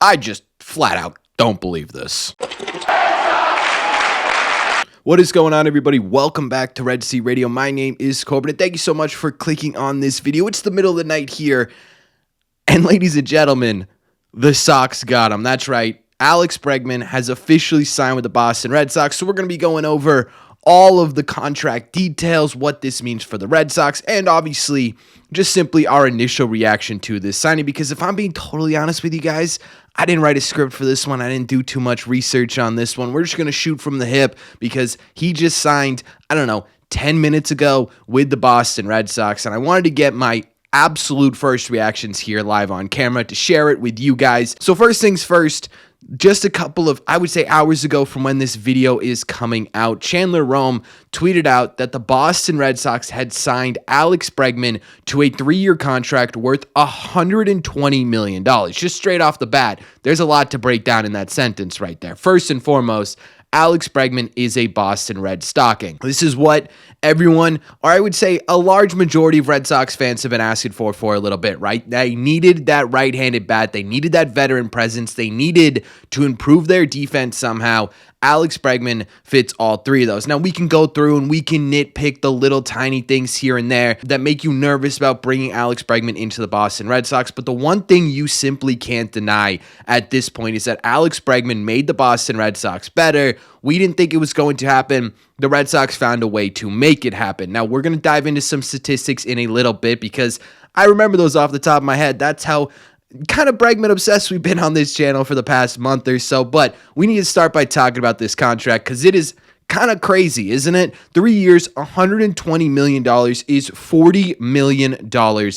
I just flat out don't believe this. What is going on, everybody? Welcome back to Red Sea Radio. My name is Corbin, and thank you so much for clicking on this video. It's the middle of the night here, and ladies and gentlemen, the Sox got him. That's right. Alex Bregman has officially signed with the Boston Red Sox, so we're going to be going over all of the contract details, what this means for the Red Sox, and obviously just simply our initial reaction to this signing, because if I'm being totally honest with you guys, I didn't write a script for this one. I didn't do too much research on this one. We're just going to shoot from the hip because he just signed, 10 minutes ago with the Boston Red Sox, and I wanted to get my absolute first reactions here live on camera to share it with you guys. So first things first, just a couple of, I would say, hours ago from when this video is coming out, Chandler Rome tweeted out that the Boston Red Sox had signed Alex Bregman to a 3-year contract worth $120 million. Just straight off the bat, there's a lot to break down in that sentence right there. First and foremost, Alex Bregman is a Boston Red Stocking. This is what everyone, or I would say a large majority of Red Sox fans have been asking for a little bit, right? They needed that right-handed bat. They needed that veteran presence. They needed to improve their defense somehow. Alex Bregman fits all three of those. Now, we can go through and we can nitpick the little tiny things here and there that make you nervous about bringing Alex Bregman into the Boston Red Sox, but the one thing you simply can't deny at this point is that Alex Bregman made the Boston Red Sox better. We didn't think it was going to happen. The Red Sox found a way to make it happen. Now, we're going to dive into some statistics in a little bit because I remember those off the top of my head. That's how kind of Bregman obsessed we've been on this channel for the past month or so, but we need to start by talking about this contract because it is kind of crazy, isn't it? 3 years, $120 million is $40 million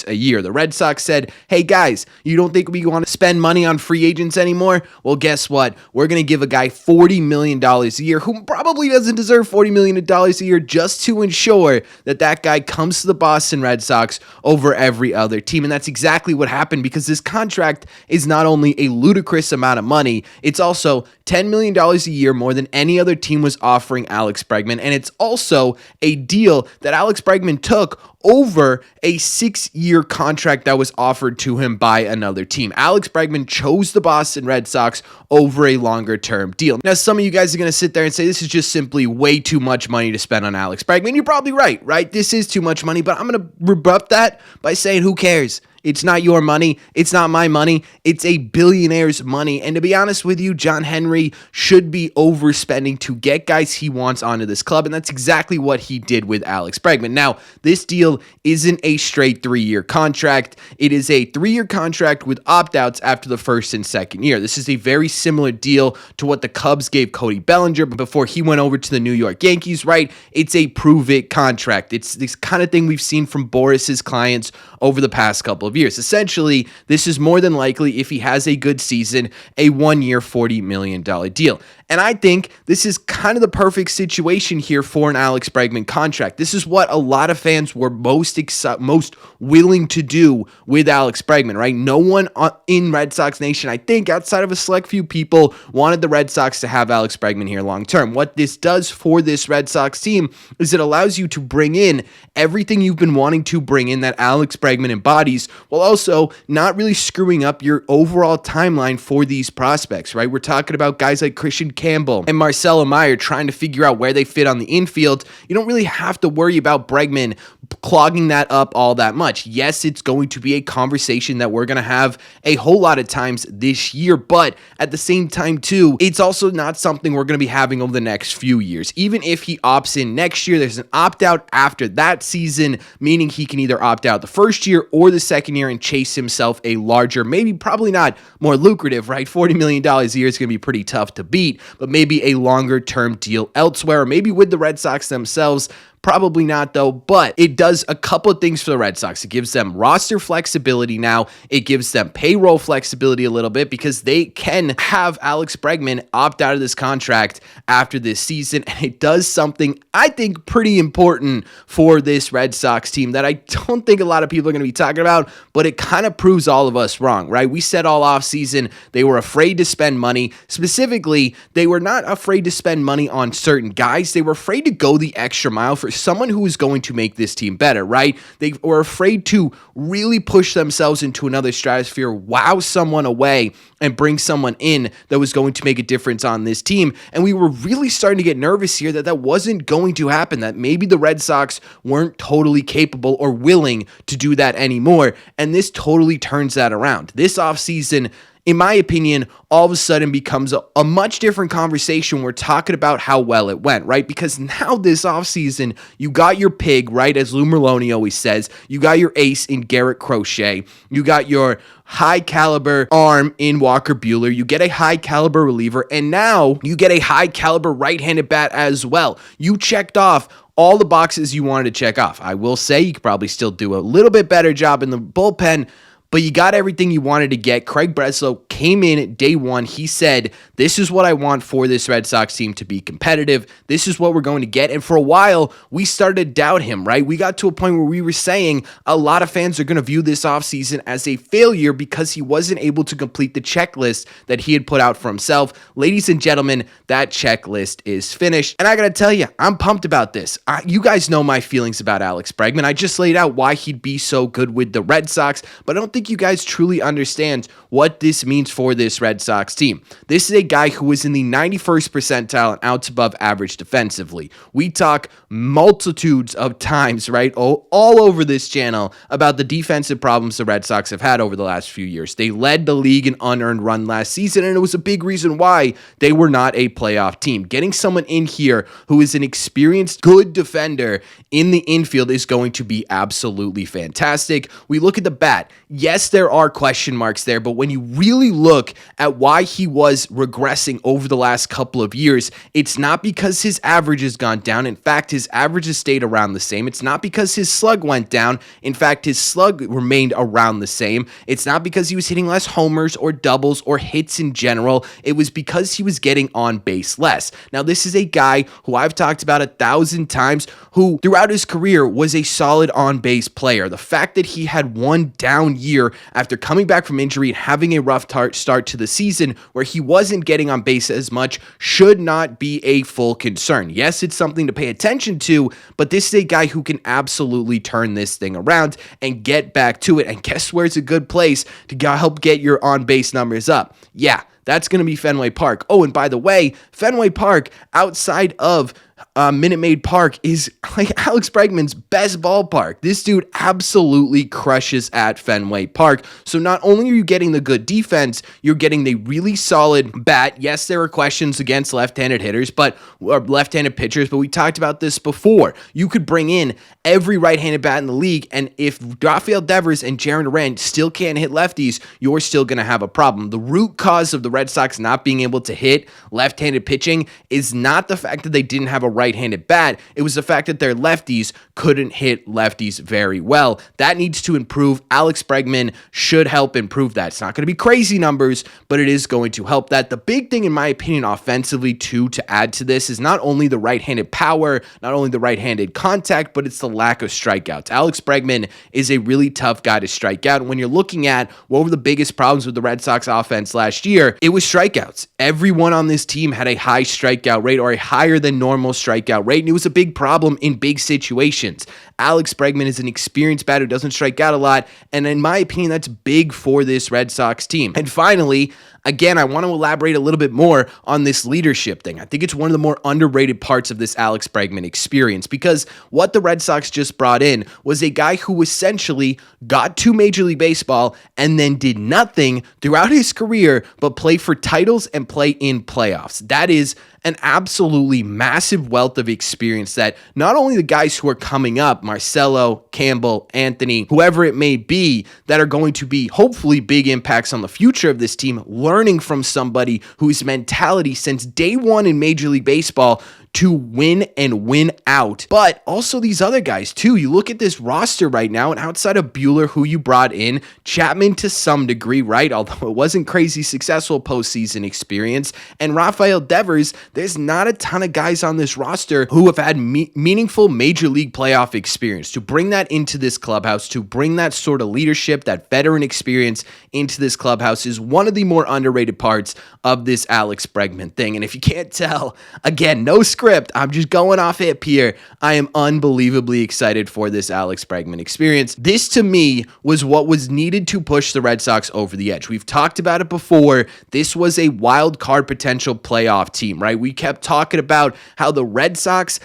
a year. The Red Sox said, hey guys, you don't think we want to spend money on free agents anymore? Well, guess what? We're going to give a guy $40 million a year who probably doesn't deserve $40 million a year just to ensure that that guy comes to the Boston Red Sox over every other team. And that's exactly what happened because this contract is not only a ludicrous amount of money, it's also $10 million a year more than any other team was offering Alex Bregman, and it's also a deal that Alex Bregman took over a 6-year contract that was offered to him by another team. Alex Bregman chose the Boston Red Sox over a longer-term deal. Now, some of you guys are going to sit there and say this is just simply way too much money to spend on Alex Bregman. You're probably right? This is too much money, but I'm going to rebut that by saying who cares? It's not your money. It's not my money. It's a billionaire's money. And to be honest with you, John Henry should be overspending to get guys he wants onto this club. And that's exactly what he did with Alex Bregman. Now, this deal isn't a straight 3-year contract. It is a 3-year contract with opt-outs after the first and second year. This is a very similar deal to what the Cubs gave Cody Bellinger before he went over to the New York Yankees, right? It's a prove-it contract. It's this kind of thing we've seen from Boris's clients over the past couple of years. Essentially, this is more than likely, if he has a good season, a 1-year, $40 million deal. And I think this is kind of the perfect situation here for an Alex Bregman contract. This is what a lot of fans were most willing to do with Alex Bregman, right? No one in Red Sox Nation, I think, outside of a select few people, wanted the Red Sox to have Alex Bregman here long term. What this does for this Red Sox team is it allows you to bring in everything you've been wanting to bring in that Alex Bregman embodies, while also not really screwing up your overall timeline for these prospects, right? We're talking about guys like Christian Campbell and Marcelo Meyer trying to figure out where they fit on the infield. You don't really have to worry about Bregman clogging that up all that much. Yes, it's going to be a conversation that we're going to have a whole lot of times this year, but at the same time too, it's also not something we're going to be having over the next few years. Even if he opts in next year, there's an opt-out after that season, meaning he can either opt out the first year or the second year and chase himself a larger, maybe probably not more lucrative, right? $40 million a year is going to be pretty tough to beat, but maybe a longer term deal elsewhere, or maybe with the Red Sox themselves. Probably not, though, but it does a couple of things for the Red Sox. It gives them roster flexibility now. It gives them payroll flexibility a little bit because they can have Alex Bregman opt out of this contract after this season, and it does something I think pretty important for this Red Sox team that I don't think a lot of people are going to be talking about, but it kind of proves all of us wrong, right? We said all offseason they were afraid to spend money. Specifically, they were not afraid to spend money on certain guys. They were afraid to go the extra mile for someone who was going to make this team better, right? They were afraid to really push themselves into another stratosphere, wow someone away, and bring someone in that was going to make a difference on this team. And we were really starting to get nervous here that wasn't going to happen, that maybe the Red Sox weren't totally capable or willing to do that anymore. And this totally turns that around. This offseason, in my opinion, all of a sudden becomes a much different conversation. We're talking about how well it went, right? Because now this offseason, you got your pig, right? As Lou Merloni always says, you got your ace in Garrett Crochet. You got your high caliber arm in Walker Buehler. You get a high caliber reliever, and now you get a high caliber right-handed bat as well. You checked off all the boxes you wanted to check off. I will say you could probably still do a little bit better job in the bullpen, but you got everything you wanted to get. Craig Breslow came in at day one. He said, this is what I want for this Red Sox team to be competitive. This is what we're going to get. And for a while, we started to doubt him, right? We got to a point where we were saying a lot of fans are going to view this offseason as a failure because he wasn't able to complete the checklist that he had put out for himself. Ladies and gentlemen, that checklist is finished. And I got to tell you, I'm pumped about this. You guys know my feelings about Alex Bregman. I just laid out why he'd be so good with the Red Sox, but I don't think you guys truly understand what this means for this Red Sox team. This is a guy who was in the 91st percentile and outs above average defensively. We talk multitudes of times, right, all over this channel about the defensive problems the Red Sox have had over the last few years. They led the league in unearned run last season, and it was a big reason why they were not a playoff team. Getting someone in here who is an experienced, good defender in the infield is going to be absolutely fantastic. We look at the bat. Yes, there are question marks there, but when you really look at why he was regressing over the last couple of years, it's not because his average has gone down. In fact, his average has stayed around the same. It's not because his slug went down. In fact, his slug remained around the same. It's not because he was hitting less homers or doubles or hits in general. It was because he was getting on base less. Now, this is a guy who I've talked about 1,000 times, who throughout his career was a solid on base player. The fact that he had one down year after coming back from injury and having a rough start to the season where he wasn't getting on base as much should not be a full concern. Yes, it's something to pay attention to, but this is a guy who can absolutely turn this thing around and get back to it. And guess where it's a good place to help get your on base numbers up? Yeah, that's going to be Fenway Park. Oh, and by the way, Fenway Park outside of Minute Maid Park is like Alex Bregman's best ballpark. This dude absolutely crushes at Fenway Park. So not only are you getting the good defense, you're getting the really solid bat. Yes, there are questions against left-handed hitters, or left-handed pitchers, but we talked about this before. You could bring in every right-handed bat in the league, and if Rafael Devers and Jarren Duran still can't hit lefties, you're still going to have a problem. The root cause of the Red Sox not being able to hit left-handed pitching is not the fact that they didn't have a right-handed bat. It was the fact that their lefties couldn't hit lefties very well. That needs to improve. Alex Bregman should help improve that. It's not going to be crazy numbers, but it is going to help that. The big thing, in my opinion, offensively, too, to add to this is not only the right-handed power, not only the right-handed contact, but it's the lack of strikeouts. Alex Bregman is a really tough guy to strike out. When you're looking at what were the biggest problems with the Red Sox offense last year, it was strikeouts. Everyone on this team had a high strikeout rate or a higher than normal strikeout rate, and it was a big problem in big situations. Alex Bregman is an experienced batter who doesn't strike out a lot, and in my opinion, that's big for this Red Sox team. And finally, again, I want to elaborate a little bit more on this leadership thing. I think it's one of the more underrated parts of this Alex Bregman experience, because what the Red Sox just brought in was a guy who essentially got to Major League Baseball and then did nothing throughout his career but play for titles and play in playoffs. That is an absolutely massive wealth of experience that not only the guys who are coming up, Marcelo, Campbell, Anthony, whoever it may be, that are going to be hopefully big impacts on the future of this team, learning from somebody whose mentality since day one in Major League Baseball to win and win out. But also these other guys too. You look at this roster right now, and outside of Buehler, who you brought in, Chapman to some degree, right? Although it wasn't crazy successful postseason experience, and Rafael Devers, there's not a ton of guys on this roster who have had meaningful major league playoff experience. To bring that into this clubhouse, to bring that sort of leadership, that veteran experience into this clubhouse is one of the more underrated parts of this Alex Bregman thing. And if you can't tell, again, no script, I'm just going off hip here. I am unbelievably excited for this Alex Bregman experience. This, to me, was what was needed to push the Red Sox over the edge. We've talked about it before. This was a wild card potential playoff team, right? We kept talking about how the Red Sox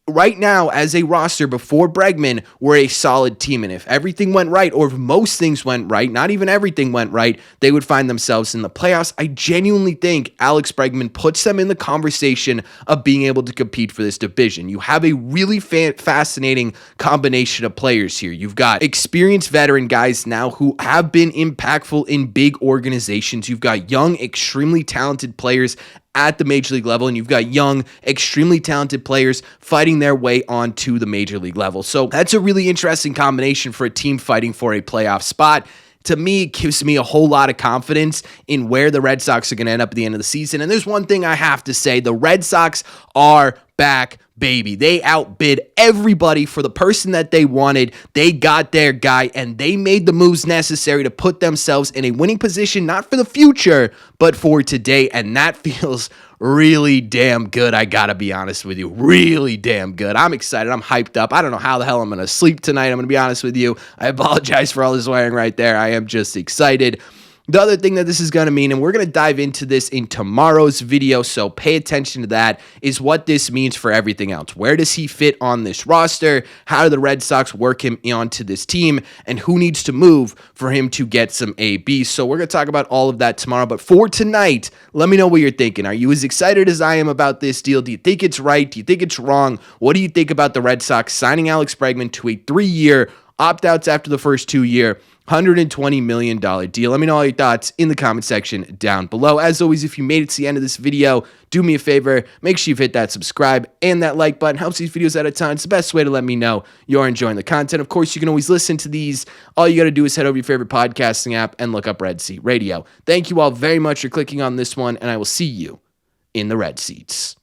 right now as a roster before Bregman were a solid team. And if everything went right, or if most things went right, not even everything went right, they would find themselves in the playoffs. I genuinely think Alex Bregman puts them in the conversation of being able to compete for this division. You have a really fascinating combination of players here. You've got experienced veteran guys now who have been impactful in big organizations. You've got young, extremely talented players at the major league level, and you've got young, extremely talented players fighting their way onto the major league level. So that's a really interesting combination for a team fighting for a playoff spot. To me, it gives me a whole lot of confidence in where the Red Sox are going to end up at the end of the season. And there's one thing I have to say, the Red Sox are back, baby. They outbid everybody for the person that they wanted. They got their guy, and they made the moves necessary to put themselves in a winning position, not for the future, but for today. And that feels really damn good. I gotta be honest with you. Really damn good. I'm excited. I'm hyped up. I don't know how the hell I'm gonna sleep tonight. I'm gonna be honest with you. I apologize for all this swearing right there. I am just excited. The other thing that this is going to mean, and we're going to dive into this in tomorrow's video, so pay attention to that, is what this means for everything else. Where does he fit on this roster? How do the Red Sox work him onto this team? And who needs to move for him to get some AB? So we're going to talk about all of that tomorrow. But for tonight, let me know what you're thinking. Are you as excited as I am about this deal? Do you think it's right? Do you think it's wrong? What do you think about the Red Sox signing Alex Bregman to a 3-year opt-outs after the first 2-year $120 million deal? Let me know all your thoughts in the comment section down below. As always, if you made it to the end of this video, do me a favor, make sure you've hit that subscribe and that like button. Helps these videos out a ton. It's the best way to let me know you're enjoying the content. Of course, you can always listen to these. All you got to do is head over to your favorite podcasting app and look up Red Seat Radio. Thank you all very much for clicking on this one, and I will see you in the red seats.